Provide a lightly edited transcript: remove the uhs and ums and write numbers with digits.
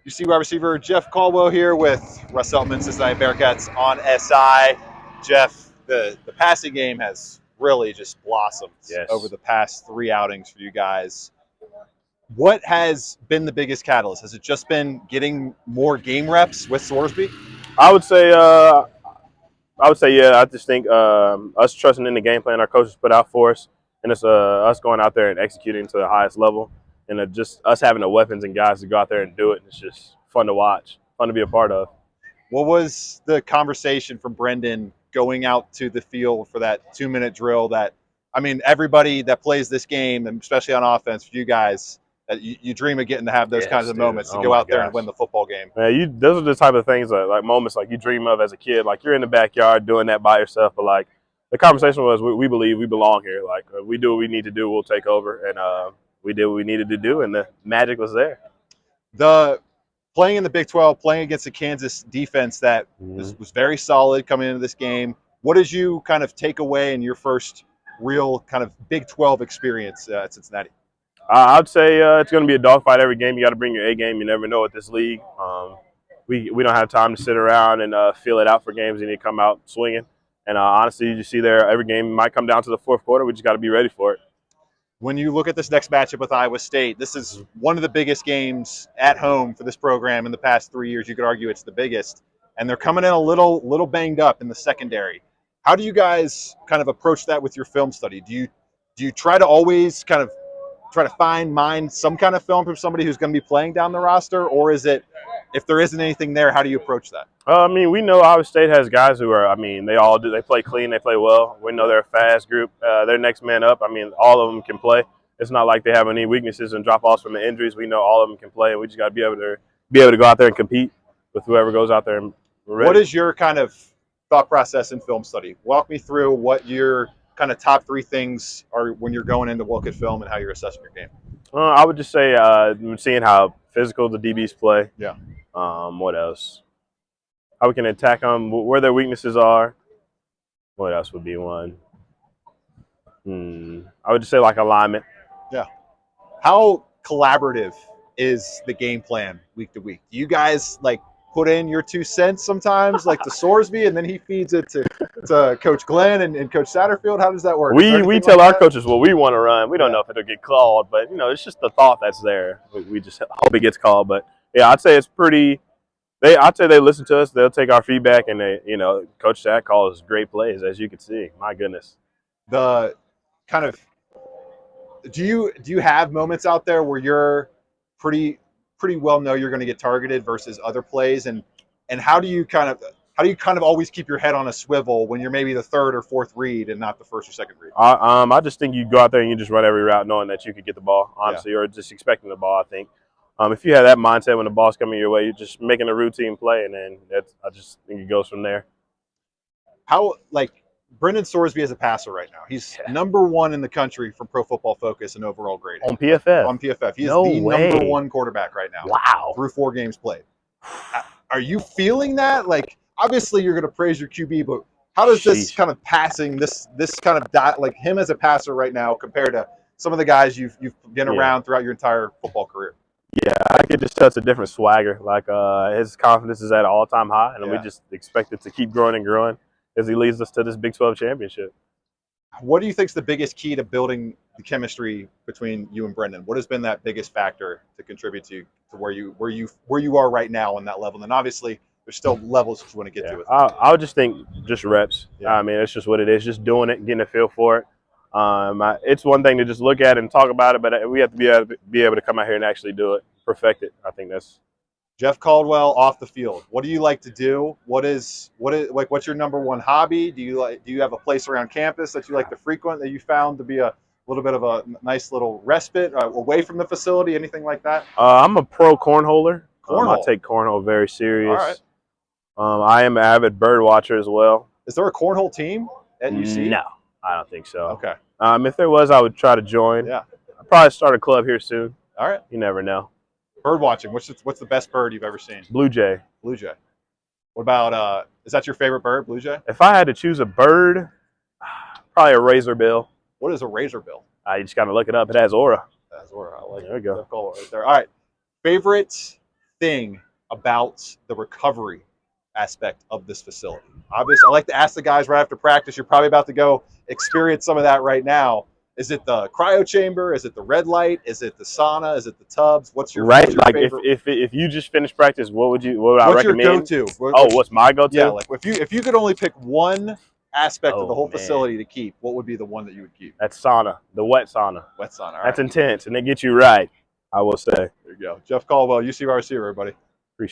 You see wide receiver Jeff Caldwell here with Russ Eltman, Cincinnati Bearcats on SI. Jeff, the passing game has really just blossomed over Yes. the past three outings for you guys. What has been the biggest catalyst? Has it just been getting more game reps with Sorsby? I would say, yeah. I just think us trusting in the game plan our coaches put out for us, and it's us going out there and executing to the highest level, and just us having the weapons and guys to go out there and do it. It's just fun to watch, fun to be a part of. What was the conversation from Brendan going out to the field for that 2-minute drill? Everybody that plays this game, and especially on offense, for you guys, that you dream of getting to have those kinds Yes, of dude. moments to Oh go my out there and gosh. win the football game. Man, those are the type of things like moments like you dream of as a kid. Like you're in the backyard doing that by yourself, but like the conversation was, we believe we belong here. Like we do what we need to do, we'll take over, and we did what we needed to do, and the magic was there. The playing in the Big 12, playing against a Kansas defense that Mm-hmm. was very solid coming into this game. What did you kind of take away in your first real kind of Big 12 experience at Cincinnati? I'd say it's going to be a dogfight every game. You got to bring your A game. You never know with this league. We don't have time to sit around and feel it out for games. You need to come out swinging. And honestly, you see there every game might come down to the fourth quarter. We just got to be ready for it. When you look at this next matchup with Iowa State, this is one of the biggest games at home for this program in the past 3 years. You could argue it's the biggest, and they're coming in a little banged up in the secondary. How do you guys kind of approach that with your film study? Do you try to always kind of try to mine some kind of film from somebody who's going to be playing down the roster, or is it if there isn't anything there, how do you approach that? We know Iowa State has guys who are. They all do. They play clean. They play well. We know they're a fast group. They're next man up. All of them can play. It's not like they have any weaknesses and drop offs from the injuries. We know all of them can play, and we just got to be able to go out there and compete with whoever goes out there. And we're ready. What is your kind of thought process in film study? Walk me through what your kind of top three things are when you're going in to look at film and how you're assessing your game. I would just say seeing how physical the DBs play. Yeah. What else? How we can attack them, where their weaknesses are. What else would be one? I would just say like alignment. Yeah. How collaborative is the game plan week to week? Do you guys like put in your 2 cents sometimes, like to Sorsby, and then he feeds it to Coach Glenn and Coach Satterfield? How does that work? We tell our coaches what we want to run. We don't know if it'll get called, but it's just the thought that's there. We just hope it gets called. But yeah, I'd say it's pretty. I'd say they listen to us. They'll take our feedback, and Coach Sat calls great plays, as you can see. My goodness. The kind of do you have moments out there where you're pretty well know you're going to get targeted versus other plays, and how do you kind of always keep your head on a swivel when you're maybe the third or fourth read and not the first or second read? I just think you go out there and you just run every route knowing that you could get the ball, honestly, or just expecting the ball. I think if you have that mindset when the ball's coming your way, you're just making a routine play, and then I just think it goes from there. How Brendan Sorsby as a passer right now. He's number one in the country from Pro Football Focus and overall grading. On PFF. On PFF. He is No the way. number one quarterback right now. Wow. Through 4 games played. Are you feeling that? Like, obviously you're going to praise your QB, but how does this kind of passing, this kind of like him as a passer right now compare to some of the guys you've been around throughout your entire football career? Yeah, I could just touch a different swagger. Like his confidence is at an all-time high, and we just expect it to keep growing and growing as he leads us to this Big 12 championship. What do you think is the biggest key to building the chemistry between you and Brendan? What has been that biggest factor to contribute to where you are right now on that level? And obviously, there's still levels you want to get to. I would just think just reps. Yeah. It's just what it is. Just doing it, getting a feel for it. It's one thing to just look at it and talk about it, but we have to be able to come out here and actually do it, perfect it. I think that's. Jeff Caldwell off the field. What do you like to do? What's your number one hobby? Do you have a place around campus that you like to frequent that you found to be a little bit of a nice little respite away from the facility? Anything like that? I'm a pro cornholer. Cornhole. I take cornhole very serious. All right. I am an avid bird watcher as well. Is there a cornhole team at UC? No, I don't think so. Okay. If there was, I would try to join. Yeah. I'll probably start a club here soon. All right. You never know. Bird watching. What's the best bird you've ever seen? Blue jay. Blue jay. What about is that your favorite bird, blue jay? If I had to choose a bird, probably a razorbill. What is a razorbill? You just gotta look it up. It has aura. It has aura. I like there we go. Right there. All right. Favorite thing about the recovery aspect of this facility? Obviously, I like to ask the guys right after practice. You're probably about to go experience some of that right now. Is it the cryo chamber? Is it the red light? Is it the sauna? Is it the tubs? What's your Like favorite? if you just finished practice, what would I What's your recommend? go-to? What's my Yeah, go-to? like if you could only pick one aspect of the Oh whole man, facility to keep, what would be the one that you would keep? that's sauna, the wet sauna. Wet sauna. All That's right. intense, and it gets you right, I will say. There you go. Jeff Caldwell, UC receiver, everybody.